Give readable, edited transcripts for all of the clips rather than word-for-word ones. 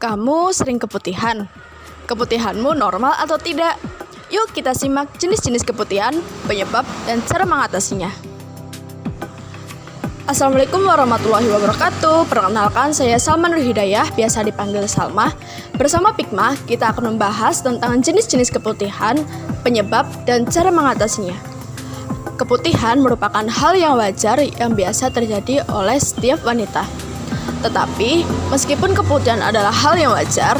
Kamu sering keputihan? Keputihanmu normal atau tidak? Yuk kita simak jenis-jenis keputihan, penyebab, dan cara mengatasinya. Assalamualaikum warahmatullahi wabarakatuh. Perkenalkan, saya Salma Nur Hidayah, biasa dipanggil Salma. Bersama Pikma, kita akan membahas tentang jenis-jenis keputihan, penyebab, dan cara mengatasinya. Keputihan merupakan hal yang wajar yang biasa terjadi oleh setiap wanita. Tetapi, meskipun keputihan adalah hal yang wajar,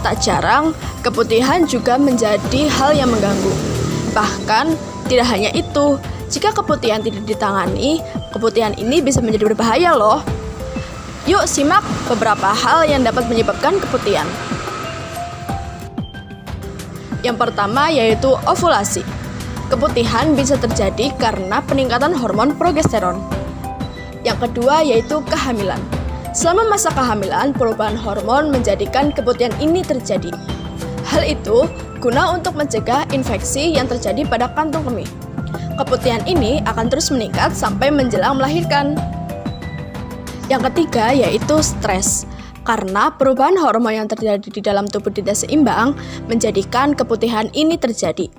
tak jarang keputihan juga menjadi hal yang mengganggu. Bahkan, tidak hanya itu, jika keputihan tidak ditangani, keputihan ini bisa menjadi berbahaya loh. Yuk simak beberapa hal yang dapat menyebabkan keputihan. Yang pertama yaitu ovulasi. Keputihan bisa terjadi karena peningkatan hormon progesteron. Yang kedua yaitu kehamilan. Selama masa kehamilan, perubahan hormon menjadikan keputihan ini terjadi. Hal itu guna untuk mencegah infeksi yang terjadi pada kantung kemih. Keputihan ini akan terus meningkat sampai menjelang melahirkan. Yang ketiga yaitu stres. Karena perubahan hormon yang terjadi di dalam tubuh tidak seimbang menjadikan keputihan ini terjadi.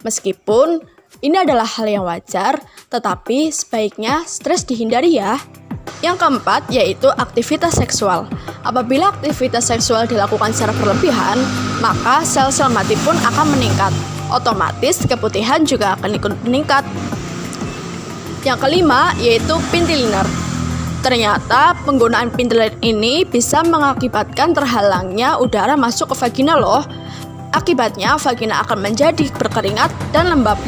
Meskipun ini adalah hal yang wajar, tetapi sebaiknya stres dihindari ya. Yang keempat yaitu aktivitas seksual. Apabila aktivitas seksual dilakukan secara berlebihan, maka sel-sel mati pun akan meningkat. Otomatis keputihan juga akan ikut meningkat. Yang kelima yaitu pinti-liner. Ternyata penggunaan pinti-liner ini bisa mengakibatkan terhalangnya udara masuk ke vagina loh. Akibatnya vagina akan menjadi berkeringat dan lembab.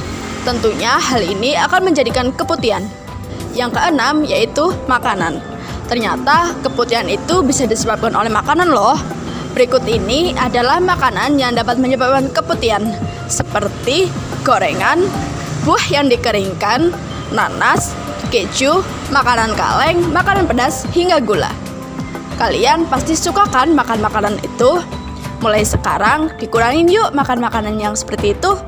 Tentunya hal ini akan menjadikan keputihan. Yang keenam yaitu makanan. Ternyata keputihan itu bisa disebabkan oleh makanan loh. Berikut ini adalah makanan yang dapat menyebabkan keputihan, seperti gorengan, buah yang dikeringkan, nanas, keju, makanan kaleng, makanan pedas, hingga gula. Kalian pasti suka kan makan makanan itu? Mulai sekarang dikurangin yuk makan makanan yang seperti itu.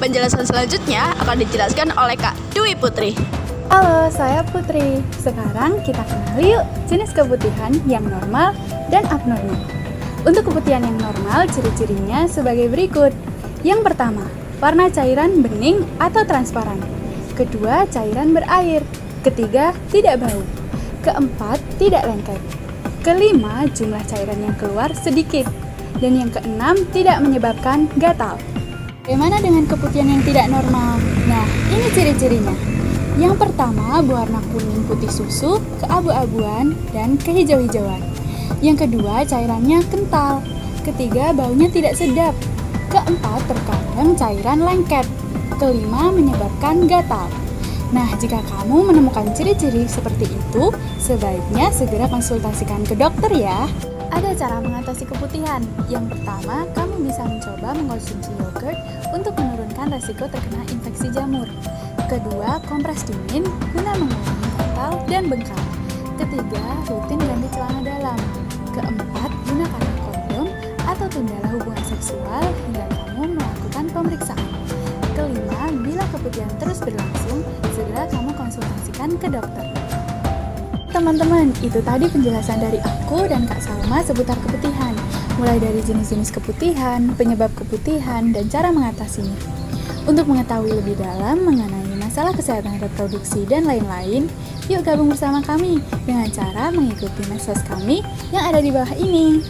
Penjelasan selanjutnya akan dijelaskan oleh Kak Dwi Putri. Halo, saya Putri. Sekarang kita kenal yuk jenis keputihan yang normal dan abnormal. Untuk keputihan yang normal, ciri-cirinya sebagai berikut. Yang pertama, warna cairan bening atau transparan. Kedua, cairan berair. Ketiga, tidak bau. Keempat, tidak lengket. Kelima, jumlah cairan yang keluar sedikit. Dan yang keenam, tidak menyebabkan gatal. Bagaimana dengan keputihan yang tidak normal? Nah, ini ciri-cirinya. Yang pertama, berwarna kuning putih susu, keabu-abuan, dan kehijau-hijauan. Yang kedua, cairannya kental. Ketiga, baunya tidak sedap. Keempat, terkadang cairan lengket. Kelima, menyebabkan gatal. Nah, jika kamu menemukan ciri-ciri seperti itu, sebaiknya segera konsultasikan ke dokter ya. Ada cara mengatasi keputihan. Yang pertama, kamu bisa mencoba mengkonsumsi yogurt untuk menurunkan resiko terkena infeksi jamur. Kedua, kompres dingin guna mengurangi gatal dan bengkak. Ketiga, rutin ganti celana dalam. Keempat, gunakanlah kondom atau tundalah hubungan seksual hingga kamu melakukan pemeriksaan. Kelima, bila keputihan terus berlangsung, segera kamu konsultasikan ke dokter. Teman-teman, itu tadi penjelasan dari aku dan Kak Salma seputar keputihan. Mulai dari jenis-jenis keputihan, penyebab keputihan, dan cara mengatasinya. Untuk mengetahui lebih dalam mengenai masalah kesehatan reproduksi dan lain-lain, yuk gabung bersama kami dengan cara mengikuti medsos kami yang ada di bawah ini.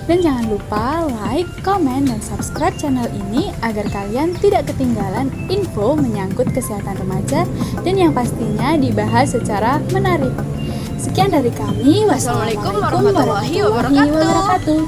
Dan jangan lupa like, komen, dan subscribe channel ini agar kalian tidak ketinggalan info menyangkut kesehatan remaja dan yang pastinya dibahas secara menarik. Sekian dari kami. Wassalamualaikum warahmatullahi wabarakatuh.